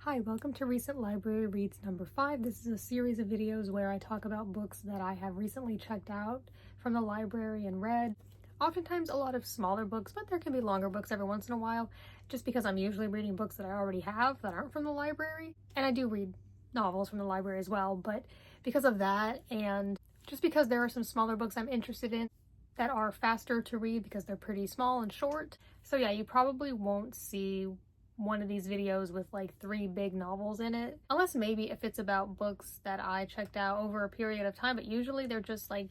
Hi, welcome to Recent Library Reads number 5. This is a series of videos where I talk about books that I have recently checked out from the library and read. Oftentimes a lot of smaller books, but there can be longer books every once in a while, just because I'm usually reading books that I already have that aren't from the library. And I do read novels from the library as well, but because of that, and just because there are some smaller books I'm interested in that are faster to read because they're pretty small and short. So yeah, you probably won't see one of these videos with like 3 big novels in it, unless maybe if it's about books that I checked out over a period of time, but usually they're just like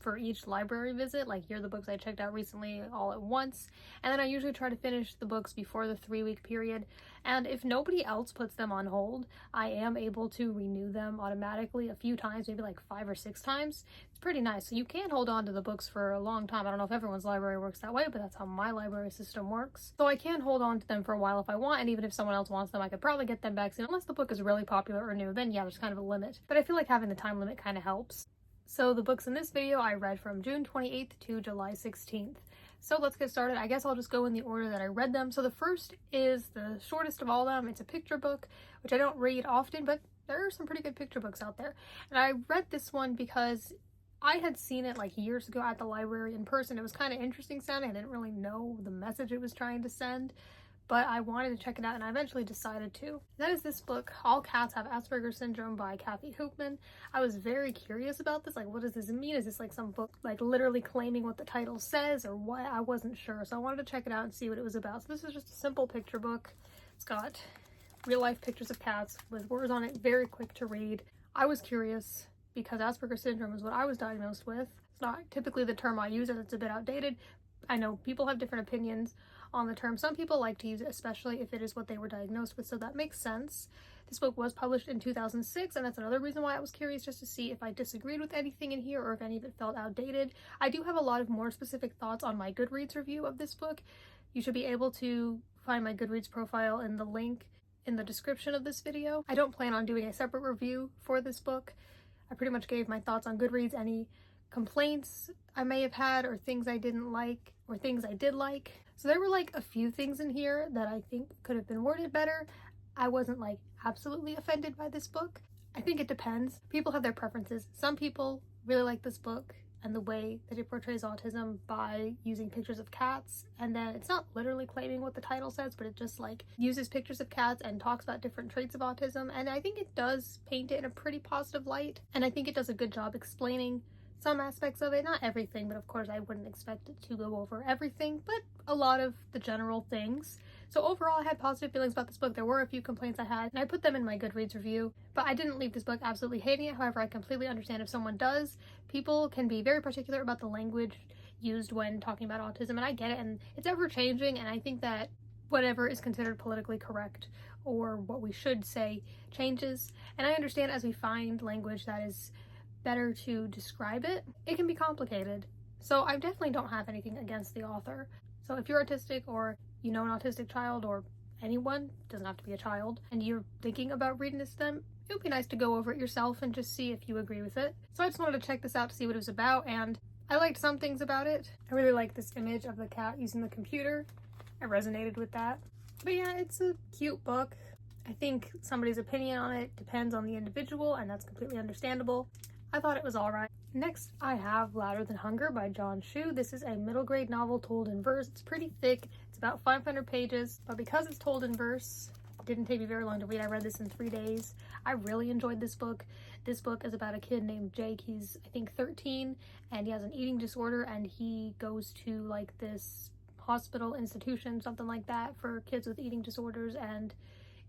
for each library visit, like here are the books I checked out recently all at once, and then I usually try to finish the books before the 3-week period. And if nobody else puts them on hold, I am able to renew them automatically a few times, maybe like 5 or 6 times. It's pretty nice. So you can hold on to the books for a long time. I don't know if everyone's library works that way, but that's how my library system works. So I can hold on to them for a while if I want, and even if someone else wants them, I could probably get them back soon. Unless the book is really popular or new, then yeah, there's kind of a limit. But I feel like having the time limit kind of helps. So the books in this video I read from June 28th to July 16th. So let's get started. I guess I'll just go in the order that I read them. So the first is the shortest of all of them. It's a picture book, which I don't read often, but there are some pretty good picture books out there. And I read this one because I had seen it like years ago at the library in person. It was kind of interesting sounding. I didn't really know the message it was trying to send, but I wanted to check it out and I eventually decided to. That is this book, All Cats Have Asperger Syndrome by Hoopmann. I was very curious about this. Like, what does this mean? Is this like some book like literally claiming what the title says or what? I wasn't sure. So I wanted to check it out and see what it was about. So this is just a simple picture book. It's got real life pictures of cats with words on it, very quick to read. I was curious because Asperger syndrome is what I was diagnosed with. It's not typically the term I use and it's a bit outdated. I know people have different opinions on the term. Some people like to use it, especially if it is what they were diagnosed with, so that makes sense. This book was published in 2006, and that's another reason why I was curious, just to see if I disagreed with anything in here or if any of it felt outdated. I do have a lot of more specific thoughts on my Goodreads review of this book. You should be able to find my Goodreads profile in the link in the description of this video. I don't plan on doing a separate review for this book. I pretty much gave my thoughts on Goodreads, any complaints I may have had or things I didn't like or things I did like. So there were like a few things in here that I think could have been worded better. I wasn't like absolutely offended by this book. I think it depends. People have their preferences. Some people really like this book and the way that it portrays autism by using pictures of cats, and then it's not literally claiming what the title says, but it just like uses pictures of cats and talks about different traits of autism, and I think it does paint it in a pretty positive light, and I think it does a good job explaining some aspects of it. Not everything, but of course I wouldn't expect it to go over everything, but a lot of the general things. So overall I had positive feelings about this book. There were a few complaints I had and I put them in my Goodreads review, but I didn't leave this book absolutely hating it. However, I completely understand if someone does. People can be very particular about the language used when talking about autism, and I get it, and it's ever changing, and I think that whatever is considered politically correct or what we should say changes, and I understand as we find language that is better to describe it, it can be complicated. So I definitely don't have anything against the author. So if you're autistic or you know an autistic child, or anyone, doesn't have to be a child, and you're thinking about reading this to them, it would be nice to go over it yourself and just see if you agree with it. So I just wanted to check this out to see what it was about, and I liked some things about it. I really like this image of the cat using the computer. I resonated with that. But yeah, it's a cute book. I think somebody's opinion on it depends on the individual, and that's completely understandable. I thought it was alright. Next, I have Louder Than Hunger by Schu. This is a middle grade novel told in verse. It's pretty thick. It's about 500 pages, but because it's told in verse, it didn't take me very long to read. I read this in 3 days. I really enjoyed this book. This book is about a kid named Jake. He's, I think, 13, and he has an eating disorder, and he goes to like this hospital institution, something like that, for kids with eating disorders, and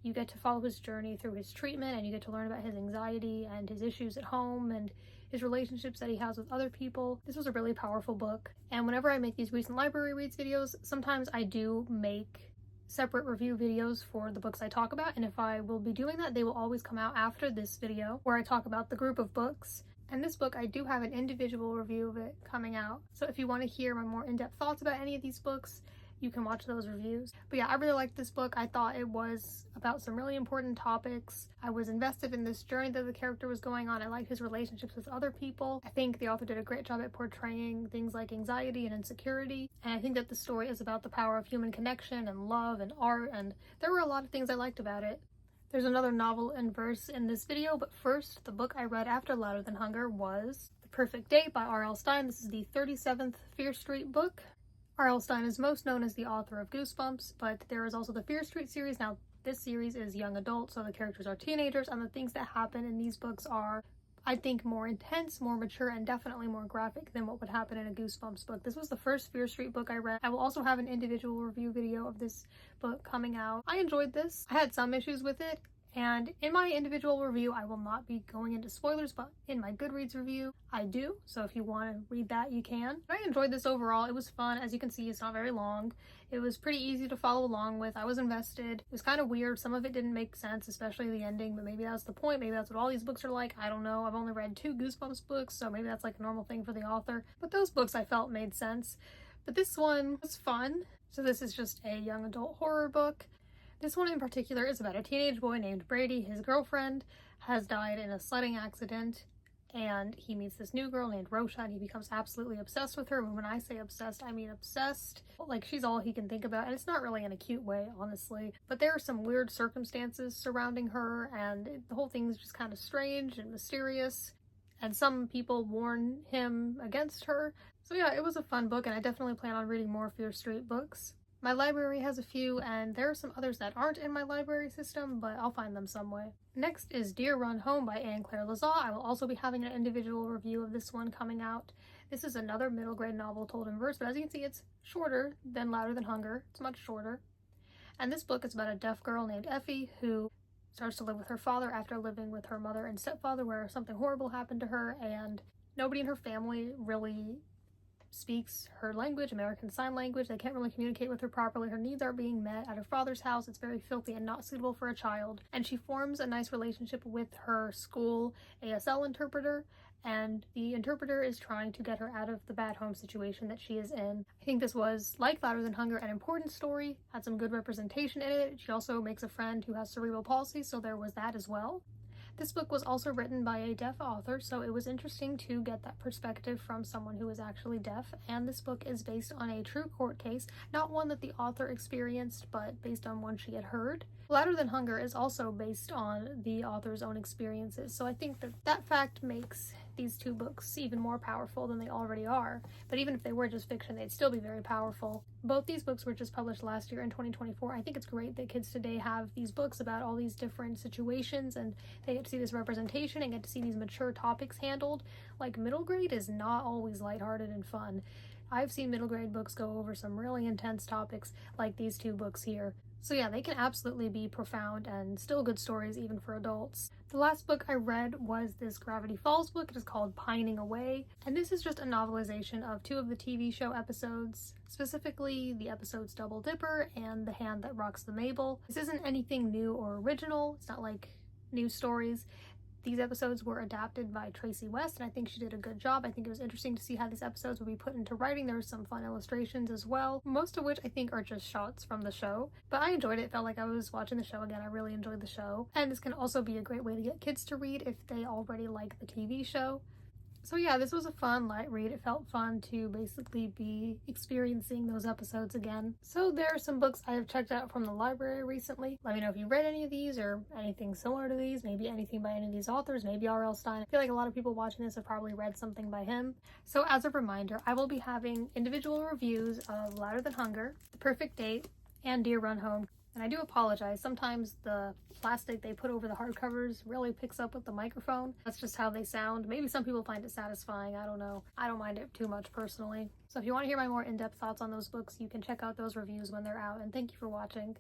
you get to follow his journey through his treatment, and you get to learn about his anxiety and his issues at home and his relationships that he has with other people. This was a really powerful book, and whenever I make these recent library reads videos, sometimes I do make separate review videos for the books I talk about, and if I will be doing that, they will always come out after this video where I talk about the group of books. And this book, I do have an individual review of it coming out, so if you want to hear my more in-depth thoughts about any of these books, you can watch those reviews. But yeah, I really liked this book. I thought it was about some really important topics. I was invested in this journey that the character was going on. I liked his relationships with other people. I think the author did a great job at portraying things like anxiety and insecurity. And I think that the story is about the power of human connection and love and art, and there were a lot of things I liked about it. There's another novel in verse in this video, but first, the book I read after Louder Than Hunger was The Perfect Date by R.L. Stine. This is the 37th Fear Street book. R.L. Stine is most known as the author of Goosebumps, but there is also the Fear Street series. Now, this series is young adult, so the characters are teenagers, and the things that happen in these books are, I think, more intense, more mature, and definitely more graphic than what would happen in a Goosebumps book. This was the first Fear Street book I read. I will also have an individual review video of this book coming out. I enjoyed this. I had some issues with it, and in my individual review, I will not be going into spoilers, but in my Goodreads review, I do. So if you want to read that, you can. I enjoyed this overall. It was fun. As you can see, it's not very long. It was pretty easy to follow along with. I was invested. It was kind of weird. Some of it didn't make sense, especially the ending, but maybe that's the point. Maybe that's what all these books are like. I don't know. I've only read 2 Goosebumps books, so maybe that's like a normal thing for the author. But those books I felt made sense. But this one was fun. So this is just a young adult horror book. This one in particular is about a teenage boy named Brady. His girlfriend has died in a sledding accident, and he meets this new girl named Rosha, and he becomes absolutely obsessed with her. And when I say obsessed, I mean obsessed. Like, she's all he can think about, and it's not really in a cute way, honestly. But there are some weird circumstances surrounding her, and the whole thing's just kind of strange and mysterious. And some people warn him against her. So yeah, it was a fun book, and I definitely plan on reading more Fear Street books. My library has a few, and there are some others that aren't in my library system, but I'll find them some way. Next is Dear Run Home by Clare LeZotte. I will also be having an individual review of this one coming out. This is another middle grade novel told in verse, but as you can see, it's shorter than Louder Than Hunger. It's much shorter. And this book is about a deaf girl named Effie who starts to live with her father after living with her mother and stepfather, where something horrible happened to her, and nobody in her family really speaks her language, American Sign Language. They can't really communicate with her properly. Her needs are being met at her father's house. It's very filthy and not suitable for a child. And she forms a nice relationship with her school ASL interpreter, and the interpreter is trying to get her out of the bad home situation that she is in. I think this was, like Louder Than Hunger, an important story, had some good representation in it. She also makes a friend who has cerebral palsy, so there was that as well. This book was also written by a deaf author, so it was interesting to get that perspective from someone who is actually deaf, and this book is based on a true court case, not one that the author experienced, but based on one she had heard. Louder Than Hunger is also based on the author's own experiences, so I think that that fact makes these 2 books even more powerful than they already are. But even if they were just fiction, they'd still be very powerful. Both these books were just published last year in 2024. I think it's great that kids today have these books about all these different situations, and they get to see this representation and get to see these mature topics handled. Like, middle grade is not always lighthearted and fun. I've seen middle grade books go over some really intense topics like these 2 books here. So yeah, they can absolutely be profound and still good stories even for adults. The last book I read was this Gravity Falls book. It is called Pining Away, and this is just a novelization of 2 of the TV show episodes, specifically the episodes Double Dipper and The Hand That Rocks the Mabel. This isn't anything new or original. It's not like new stories. These episodes were adapted by Tracey West, and I think she did a good job. I think it was interesting to see how these episodes would be put into writing. There were some fun illustrations as well, most of which I think are just shots from the show. But I enjoyed it. It felt like I was watching the show again. I really enjoyed the show. And this can also be a great way to get kids to read if they already like the TV show. So yeah, this was a fun, light read. It felt fun to basically be experiencing those episodes again. So there are some books I have checked out from the library recently. Let me know if you read any of these or anything similar to these, maybe anything by any of these authors, maybe R.L. Stine. I feel like a lot of people watching this have probably read something by him. So as a reminder, I will be having individual reviews of Louder Than Hunger, The Perfect Date, and Dear Run Home. And I do apologize, sometimes the plastic they put over the hardcovers really picks up with the microphone. That's just how they sound. Maybe some people find it satisfying, I don't know. I don't mind it too much personally. So if you want to hear my more in-depth thoughts on those books, you can check out those reviews when they're out, and thank you for watching.